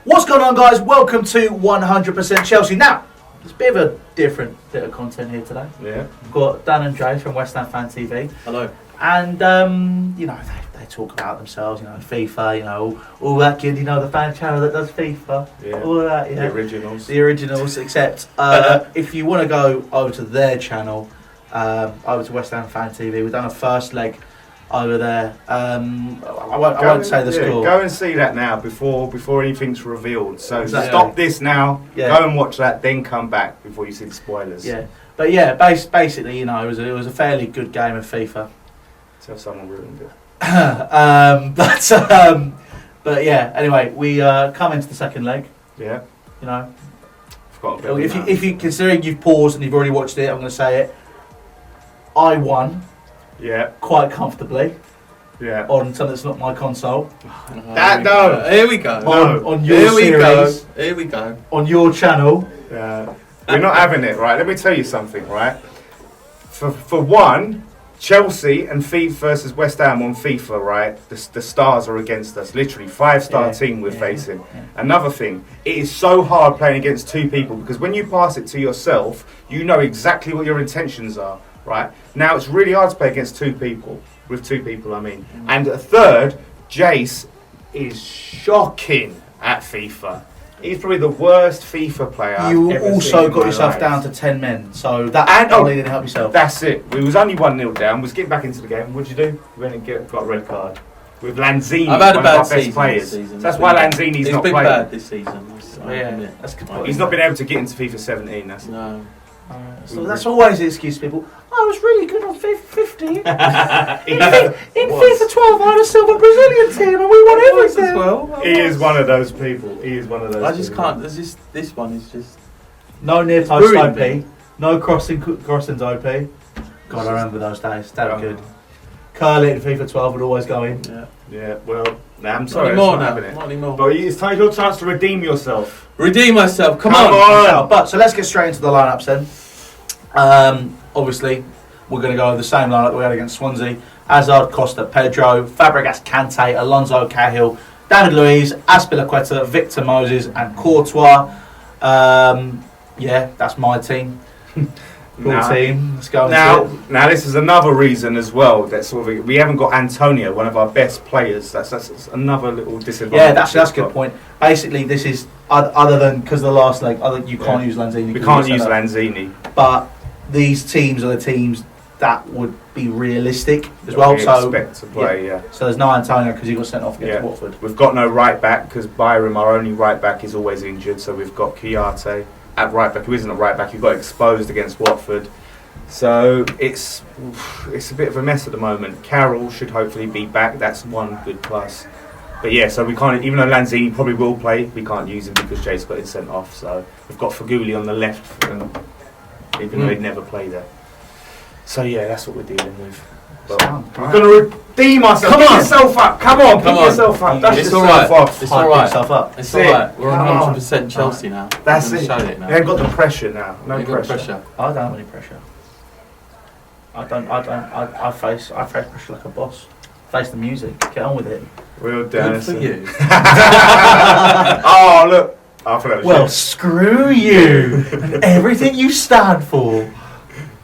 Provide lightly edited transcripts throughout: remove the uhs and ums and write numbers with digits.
What's going on, guys? Welcome to 100% Chelsea. Now, there's a bit of a different bit of content here today. Yeah. We've got Dan and Jase from West Ham Fan TV. Hello. And, you know, they talk about themselves, you know, FIFA, you know, all that good, you know, the fan channel that does FIFA. Yeah. All of that, yeah. The originals, except if you want to go over to their channel, over to West Ham Fan TV, we've done a first leg over there. I won't say the score. Go and see that now before anything's revealed. So Exactly. stop this now. Yeah. Go and watch that, then come back before you see the spoilers. Yeah, but yeah, basically, you know, it was a fairly good game of FIFA. Tell someone ruined it. But yeah. Anyway, we come into the second leg. Yeah. You know, Forgot about if you considering you've paused and you've already watched it, I'm going to say it. I won. Yeah. Quite comfortably. Yeah. On something that's not my console. Here we go. On your series. Here we go. On your channel. Yeah. We're not having it, right? Let me tell you something, right? For one, Chelsea and FIFA versus West Ham on FIFA, right? The stars are against us. Literally, 5-star team we're facing. Yeah. Another thing, it is so hard playing against two people because when you pass it to yourself, you know exactly what your intentions are, right? Now it's really hard to play against two people. With two people, I mean. And a third, Jase is shocking at FIFA. He's probably the worst FIFA player. You I've ever also seen in got my yourself life. down to 10 men, so that And- only didn't help yourself. That's it. We was only 1-0 down. Was getting back into the game. What'd you do? We went and got a red card with Lanzini, I've had a one bad of our best season players. this season. So that's why Lanzini's not been playing. bad this season. Yeah, that's a good point. He's not been able to get into FIFA 17. That's No. So that's always the excuse, people. I was really good on FIFA 15. in Was. FIFA 12, I had a silver Brazilian team and we won everything. As well. He is one of those people. He is one of those. I just people. can't. This one is just. No near post ruined OP. me. No crossings OP. God, I remember those days. They were Yeah. good. Curly in FIFA 12 would always go in. Yeah. Yeah. Well, nah, I'm Not sorry. anymore It's not now. having it. Not anymore. But it's time your chance to redeem yourself. Redeem myself. Come Come on. on. But so let's get straight into the lineups then. Obviously, we're going to go with the same lineup that we had against Swansea. Hazard, Costa, Pedro, Fabregas, Kante, Alonso, Cahill, David Luiz, Azpilicueta, Victor Moses and Courtois. Yeah, that's my team. Cool team. Let's go Now, into it. this is another reason as well that sort of we haven't got Antonio, one of our best players. That's another little disadvantage. Yeah, that's a good point. Basically, this is other than because the last leg, you can't use Lanzini. We can't use Lanzini. But these teams are the teams that would be realistic as well. We So expect to play, yeah. So there's no Antonio because he got sent off against Yeah. Watford. We've got no right back because Byram, our only right back, is always injured. So we've got Chiarte at right back, who isn't a right back. He got exposed against Watford. So it's a bit of a mess at the moment. Carroll should hopefully be back. That's one good plus. But yeah, so we can't, even though Lanzini probably will play, we can't use him because Jay's got him sent off. So we've got Faguli on the left, even though he'd never play there. So yeah, that's what we're dealing with. But we're going to redeem ourselves. Come Pick on. yourself up. Come on, Come pick on. yourself up. Dust It's yourself alright. off. It's Hype alright. yourself up. It's That's alright. it. We're Come on on. 100% Chelsea now. That's We've it. Showed it now. You ain't got the pressure now. No We've got pressure. I don't have any pressure. I face pressure like a boss. Face the music. Get on with it. Real Good dance. for you. Oh, look. I thought that was Well, shit. screw you and everything you stand for.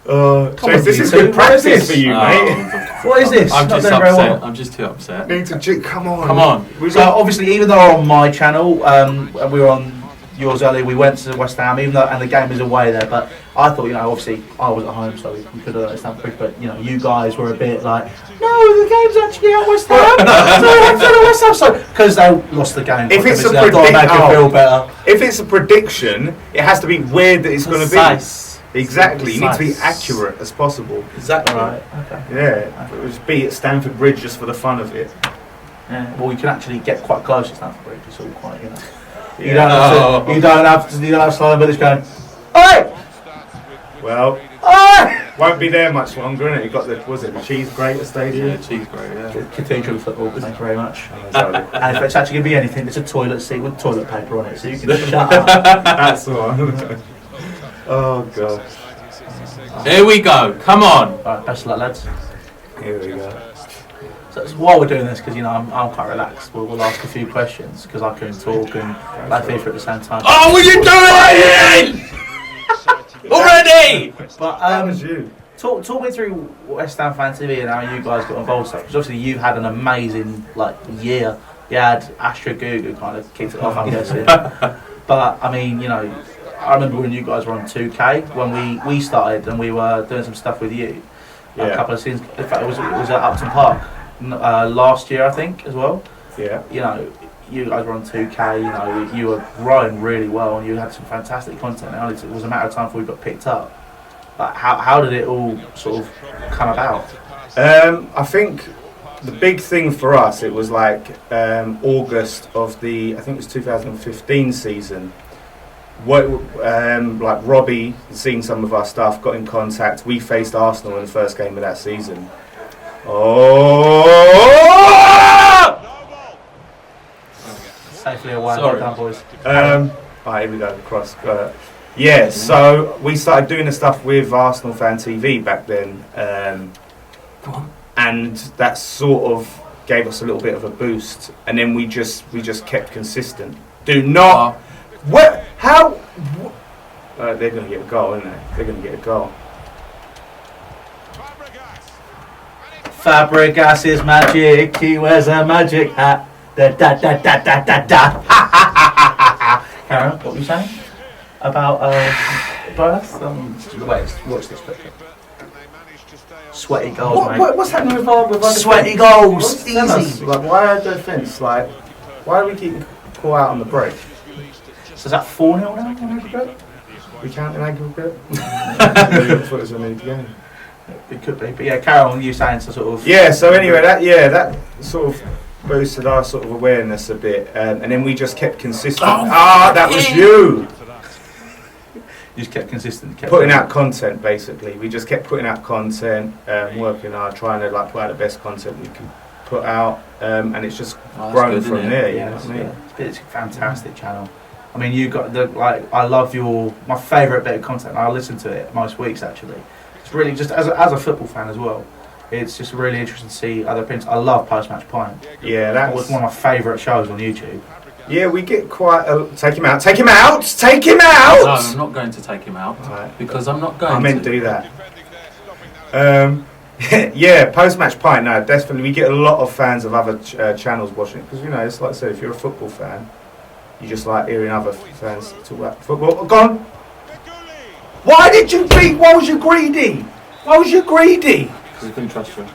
Come on, on, this you is two. good What is practice this? for you, mate. What is this? I'm Not just doing very upset. well. I'm just too upset. Need to come on. Come on. So obviously, even though we're on my channel, and we were on yours earlier, we went to West Ham, even though and the game is away there. But I thought, obviously I was at home, so we could have done it at Stamford Bridge. But you guys were a bit like, no, the game's actually at West Ham. So we have to go to West Ham. So because they lost the game, If it's a I've got to make it feel better. If it's a prediction, it has to be where that it's going to be. Precise. Exactly. You need to be Precise. accurate as possible. Exactly. Right. Okay. Yeah. It was be at Stamford Bridge just for the fun of it. Yeah. Well, you can actually get quite close to Stamford Bridge. It's all quite, You Yeah. don't have to slow but it's going, oi! Well, Oi! won't be there much longer, innit? You got the cheese grater stadium. Yeah, cheese great, yeah. Cathedral football, thank you very much. Exactly. And if it's actually going to be anything, it's a toilet seat with toilet paper on it, so you can shut up. That's the one. Oh god. Here we go. Come on. Right, best of luck, lads. Here we go. So So while we're doing this, because I'm quite relaxed, we'll ask a few questions because I can talk and play FIFA at the same time. Oh, what are you doing? Already! But That was you. talk me through West Ham Fan TV and how you guys got involved stuff. Because obviously you've had an amazing year. You had Astra Gugu kind of kicked it off, I'm guessing. But I mean, I remember when you guys were on 2K when we started and we were doing some stuff with you. A couple of scenes. In fact, it was at Upton Park last year, I think, as well. Yeah. You guys were on 2K. You were growing really well, and you had some fantastic content. Now it was a matter of time before we got picked up. But how did it all sort of come about? I think the big thing for us, it was August of I think it was 2015 season. Robbie had seen some of our stuff, got in contact. We faced Arsenal in the first game of that season. Safely away, Sorry. done, boys. Right, here we go, cross. So we started doing the stuff with Arsenal Fan TV back then, and that sort of gave us a little bit of a boost. And then we just kept consistent. Do not. What? How? They're going to get a goal, aren't they? They're going to get a goal. Fabregas is magic. He wears a magic hat. Da da da da da da da. Karen, what were you saying about us? Wait, watch this quickly. Sweaty goals, mate. What's happening with our Sweaty defence? goals, What's done easy. us? Why our defence? Why do we keep call out on the break? So is that 4-0 now on aggregate? We can't in aggregate. I thought it was a new game. It could be, but yeah, Carol, you saying to sort of... Yeah, so anyway, that sort of boosted our sort of awareness a bit, and then we just kept consistent. That was you! You just kept consistent. Putting out content, basically. We just kept putting out content, working hard, trying to put out the best content we can put out, and it's just grown good, from there, you know it's, what I mean? it's a fantastic channel. I mean, you got I love my favourite bit of content. I listen to it most weeks actually. It's really just as a football fan as well. It's just really interesting to see other opinions. I love Post Match Pint. Yeah, That was one of my favourite shows on YouTube. Yeah, we get quite a... Take him out! Take him out! Take him No, out! I'm not going to take him out Right. because I'm not going I meant to do that. Yeah, post-match pint. No, definitely. We get a lot of fans of other channels watching it because it's like I said, if you're a football fan, you just like hearing other fans talk about football. Gone. Why did you beat? Why was you greedy? Why was you greedy? because I couldn't trust you.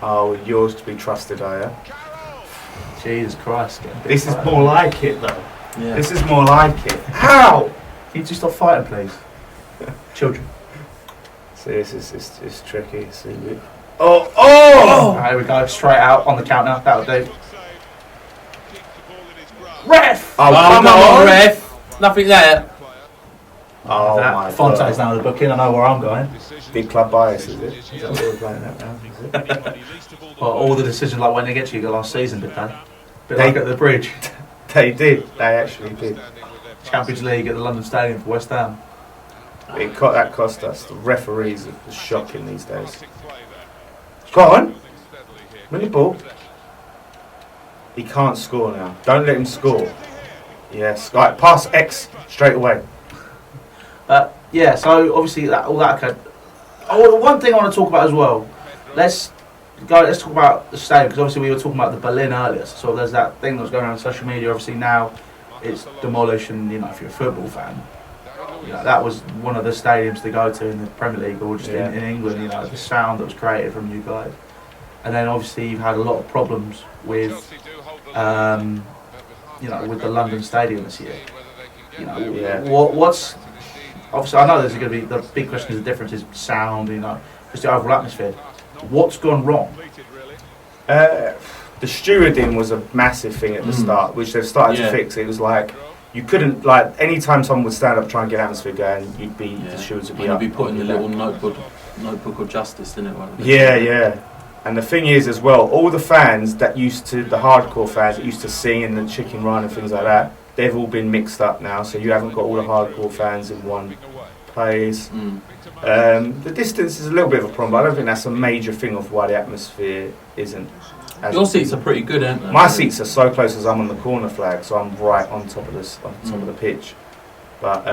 Oh, yours to be trusted, are you? Jesus Christ. This is more like it, though. Yeah. This is more like it. How? Can you just stop fighting, please? Children. See, it's tricky. See, oh! Here we go, straight out on the counter. That'll do. Ref! Oh, come on, ref! Nothing there. Oh my Fonte's God. now the booking. I know where I'm going. Big club bias, is it? Is that what we're playing at now? Is it? Well, all the decisions like when they get to you last season, did they? Bit They- like at the bridge. They did. They actually did. Champions League at the London Stadium for West Ham. That cost us. The referees are shocking these days. Go on. Win the ball. He can't score now. Don't let him score. Yes. Right, pass X straight away. Yeah, so obviously all that occurred. Oh, one thing I want to talk about as well. Let's talk about the stadium because obviously we were talking about the Berlin earlier. So there's that thing that's going around on social media. Obviously now it's demolished, and if you're a football fan, that was one of the stadiums to go to in the Premier League or just in England. The sound that was created from you guys, and then obviously you've had a lot of problems with, with the London Stadium this year. What's obviously I know there's going to be the big question is the difference is sound, just the overall atmosphere. What's gone wrong? The stewarding was a massive thing at the start, which they've started to fix. It was like you couldn't anytime someone would stand up trying to get atmosphere going, the stewards would be up. You'd be putting the little notebook of justice in it. Yeah. And the thing is as well, all the fans that the hardcore fans that used to sing in the chicken run and things like that, they've all been mixed up now. So you haven't got all the hardcore fans in one place. The distance is a little bit of a problem, but I don't think that's a major thing of why the atmosphere isn't Your seats are pretty good, aren't they? My seats are so close as I'm on the corner flag, so I'm right on top of of the pitch. But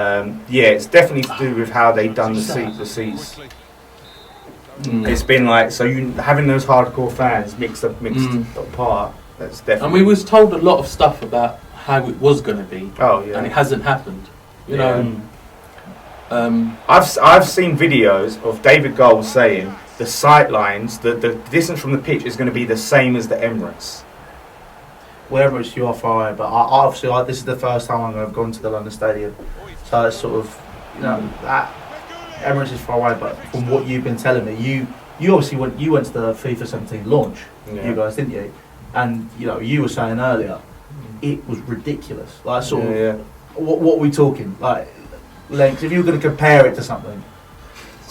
yeah, it's definitely to do with how they done the seats. It's been like, so you having those hardcore fans mixed apart. That's definitely. And we was told a lot of stuff about how it was going to be. Oh yeah. And it hasn't happened. You know. I've seen videos of David Gold saying the sight lines, the distance from the pitch is going to be the same as the Emirates. Wherever it's you are far away, but obviously this is the first time I'm going to have gone to the London Stadium, so it's sort of, you know, that Emirates is far away. But from what you've been telling me, you obviously went to the FIFA 17 launch, you guys, didn't you? And you know, you were saying earlier, it was ridiculous. Like sort of, what are we talking? Like length. If you were going to compare it to something.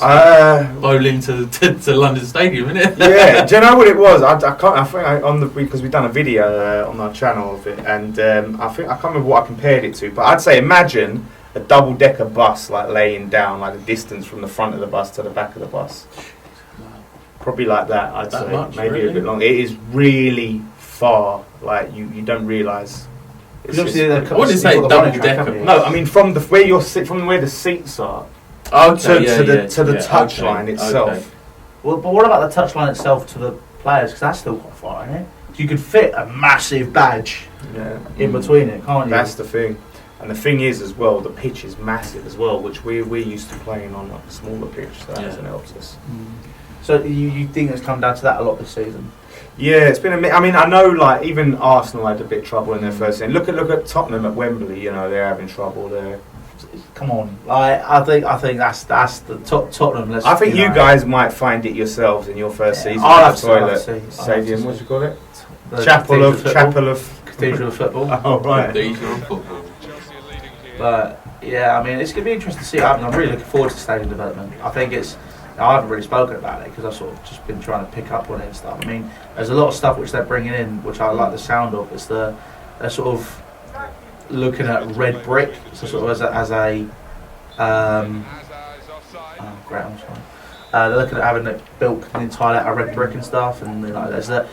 Bowling to London Stadium, isn't it? Yeah, do you know what it was? I think because we've done a video on our channel of it, and I can't remember what I compared it to, but I'd say imagine a double-decker bus like laying down, like the distance from the front of the bus to the back of the bus. Wow. Probably like that. I'd that say much, maybe really? a bit long. It is really far. Like you don't realise. I wouldn't say double-decker. No, I mean from where the seats are. Okay, to the touchline itself. Okay. Well, but what about the touchline itself to the players? Because that's still quite far, isn't it? You could fit a massive badge in between it, can't you? That's the thing. And the thing is as well, the pitch is massive as well, which we're used to playing on like a smaller pitch, so that hasn't helped us. So you think it's come down to that a lot this season? Yeah, it's been I mean, I know like even Arsenal had a bit of trouble in their first season. Look at Tottenham at Wembley. You know, they're having trouble there. Come on, I think that's the Tottenham. I think you guys might find it yourselves in your first season. I'll at have the to toilet stadium. What do you call it? The Chapel of Cathedral of Football. Oh right. Cathedral of Football. But yeah, I mean, it's going to be interesting to see. I'm really looking forward to stadium development. I think I haven't really spoken about it because I've sort of just been trying to pick up on it and stuff. I mean, there's a lot of stuff which they're bringing in, which I like the sound of. It's they're sort of looking at red brick, so sort of as a great, I'm sorry. They're looking at having it built entirely out of red brick and stuff, and you know, there's a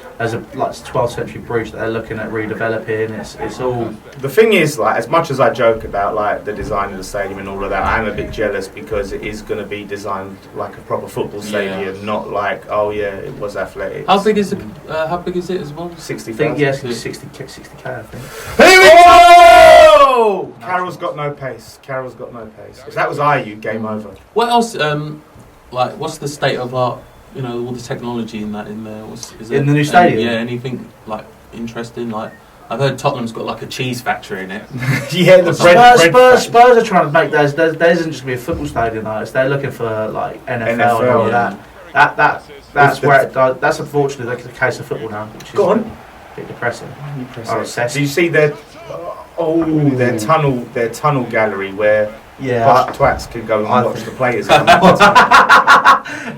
like 12th century bridge that they're looking at redeveloping. It's all. The thing is, like, as much as I joke about like the design of the stadium and all of that, I'm a bit jealous because it is going to be designed like a proper football stadium, not like it was athletic. How big is it? How big is it as well? 60,000. Yes, 60k, I think. Oh! Carroll's got no pace. If that was IU, game over. What else? Like, what's the state of art? You know, all the technology in there. Is in the new stadium? Anything like interesting? Like, I've heard Tottenham's got like a cheese factory in it. Yeah, the Spurs are trying to make theirs. There isn't just be a football stadium. They're looking for like NFL and all that. That's where it does. That's unfortunately the case of football now. Which is a bit depressing. Do you see their tunnel gallery where twats can go and watch the players come out?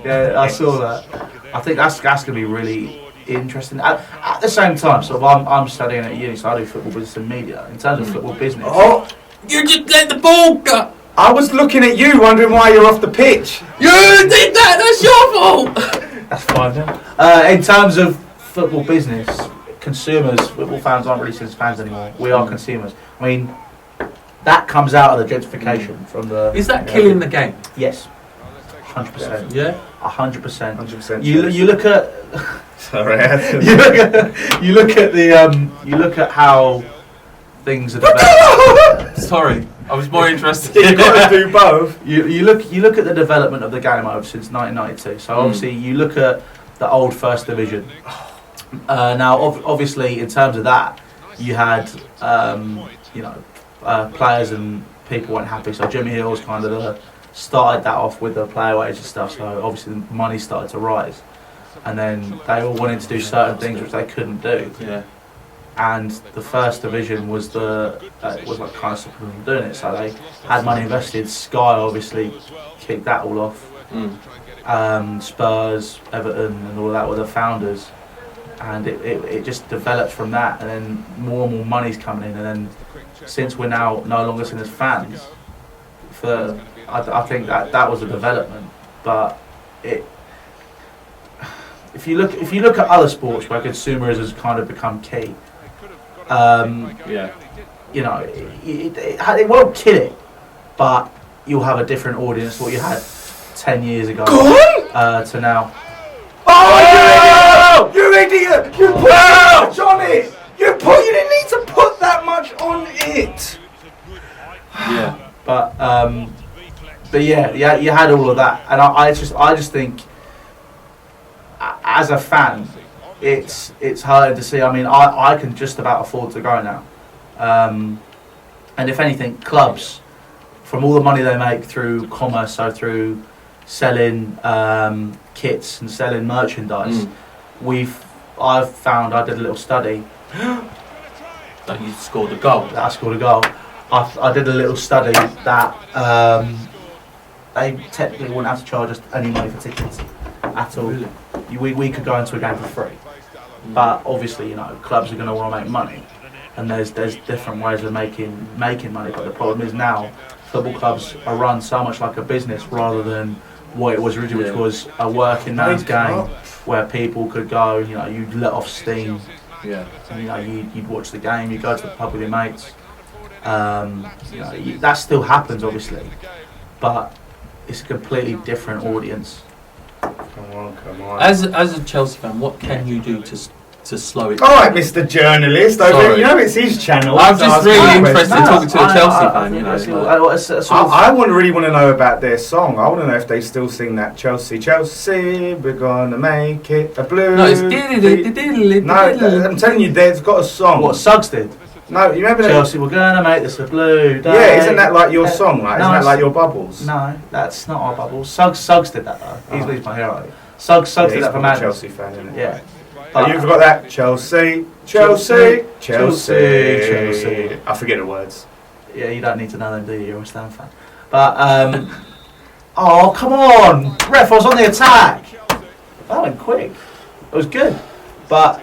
Yeah, I saw that. I think that's going to be really interesting. At the same time, sort of, I'm studying at uni, so I do football business and media. In terms of football business, You just let the ball go. I was looking at you, wondering why you're off the pitch. You did that. That's your fault. That's fine. In terms of football business, consumers, football fans aren't really seen as fans anymore. We are consumers. I mean, that comes out of the gentrification from the. Is that killing the game? Yes, 100%. Yeah, 100%. 100%. You look at. Sorry. you look at how things are developed. Sorry, I was more interested. You've got to do both. You look at the development of the game over since 1992. So obviously you look at the old First Division. Now obviously in terms of that, you had players and people weren't happy. So Jimmy Hill's kind of started that off with the player wage and stuff. So obviously the money started to rise, and then they all wanted to do certain things which they couldn't do. Yeah. And the First Division was was like kind of stopping them from doing it. So they had money invested. Sky obviously kicked that all off. Spurs, Everton, and all that were the founders, and it just developed from that. And then more and more money's coming in. And then since we're now no longer seen as fans, I think that was a development. But if you look at other sports where consumerism has kind of become key, Yeah. you know, it won't kill it, but you'll have a different audience to what you had 10 years ago to now. Oh, you idiot! You put that much on it. You didn't need to put that much on it. Yeah. But yeah, you had all of that, and I just think, as a fan, it's hard to see. I mean, I can just about afford to go now, and if anything, clubs, from all the money they make through commerce, so through selling kits and selling merchandise, I've found, I did a little study. That you scored a goal. That I scored a goal. I did a little study that they technically wouldn't have to charge us any money for tickets at all. Really? We could go into a game for free, but obviously, you know, clubs are going to want to make money, and there's different ways of making money. But the problem is now, football clubs are run so much like a business rather than what it was originally, which was a working man's game where people could go. You know, you'd let off steam. Yeah. And, you know, you'd watch the game. You'd go to the pub with your mates. You know, that still happens, obviously, but it's a completely different audience. Come on. As a Chelsea fan, what can you do to slow it All down? right, Mr. Journalist. Sorry. You know it's his channel. I'm so just ask really him interested questions. talking to a Chelsea fan, you know. I really want to know about their song. I want to know if they still sing that Chelsea, we're gonna make it a blue. No, it's No, I'm telling you, they've got a song. What Suggs did? No, you remember that? Chelsea, we're gonna make this a blue day. Yeah, isn't that like your song? Like, No, isn't that it's- like your bubbles? No, that's not our bubbles. Suggs did that though. Oh. He's my hero. Suggs Yeah, did he's that for a Man. Chelsea fan, isn't it? Yeah. Oh, you've got that Chelsea. I forget the words. Yeah, you don't need to know them, do you? You're a West Ham fan. But oh come on, ref! I was on the attack. That went quick. It was good, but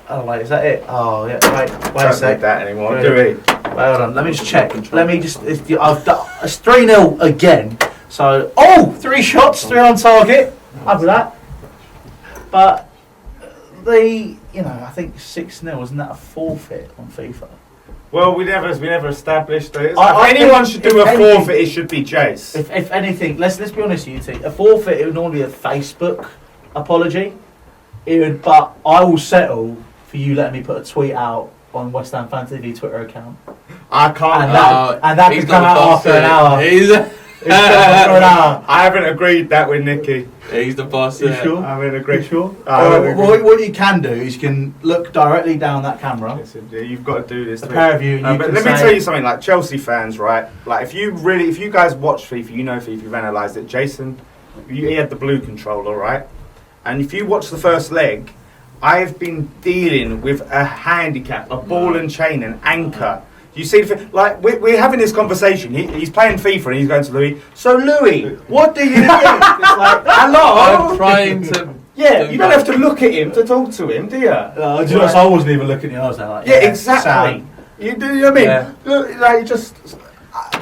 oh wait, is that it? Oh yeah, wait a Don't sec. need that anymore, Wait. do we? Wait, hold on. Let me just check. Let me just. It's 3-0 again. So 3 shots, 3 on target. After that, but I think 6-0, isn't that a forfeit on FIFA? Well, we never established it. I If anyone think should do if a anything- forfeit, it should be Jase. If anything, let's be honest with you two. A forfeit, it would normally be a Facebook apology. But I will settle for you letting me put a tweet out on West Ham Fan TV Twitter account. I can't. And that he's can come not out the after boss, an hour. He's After an hour. I haven't agreed that with Nicky. He's the boss. You yeah. sure? I haven't agreed. Sure. I haven't agreed. What you can do is you can look directly down that camera. Listen, yeah, you've got to do this. A pair of you, and you but can let me say- tell you something. Like Chelsea fans, right? Like if you guys watch FIFA, you know FIFA. You've analysed it. Jason, he had the blue controller, right? And if you watch the first leg, I've been dealing with a handicap, a ball and chain, an anchor. You see, like we're having this conversation. He's playing FIFA and he's going to Louis. So Louis, what do you think? It's like, hello. I'm trying to. Yeah, you don't have to look at him to talk to him, do you? Do you know, so I wasn't even looking at you. I was like, Yeah, exactly. Sam. You do. You know what I mean? Yeah. Look, like just.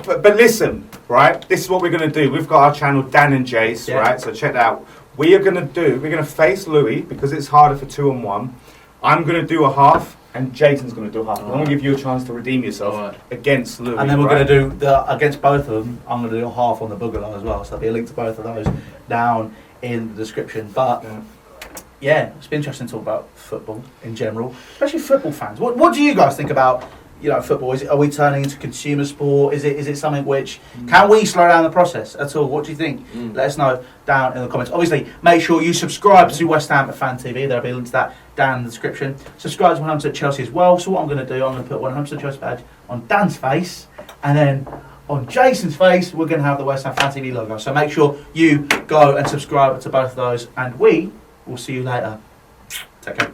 But listen, right? This is what we're gonna do. We've got our channel Dan and Jase, Yeah. right? So check that out. We're gonna face Louis because it's harder for 2-on-1. I'm gonna do a half, and Jason's gonna do a half. I'm gonna give you a chance to redeem yourself Alright. against Louis. And then we're right? going to do against both of them. I'm going to do a half on the BUGALO as well. So there'll be a link to both of those down in the description. But yeah, it's been interesting to talk about football in general, especially football fans. What do you guys think about football? Are we turning into consumer sport? Is it something which can we slow down the process at all? What do you think? Let us know down in the comments. Obviously, make sure you subscribe to West Ham Fan TV. There'll be a link to that down in the description. Subscribe to 100% Chelsea as well. So what I'm going to do, I'm going to put 100% Chelsea badge on Dan's face, and then on Jason's face, we're going to have the West Ham Fan TV logo. So make sure you go and subscribe to both of those, and we will see you later. Take care.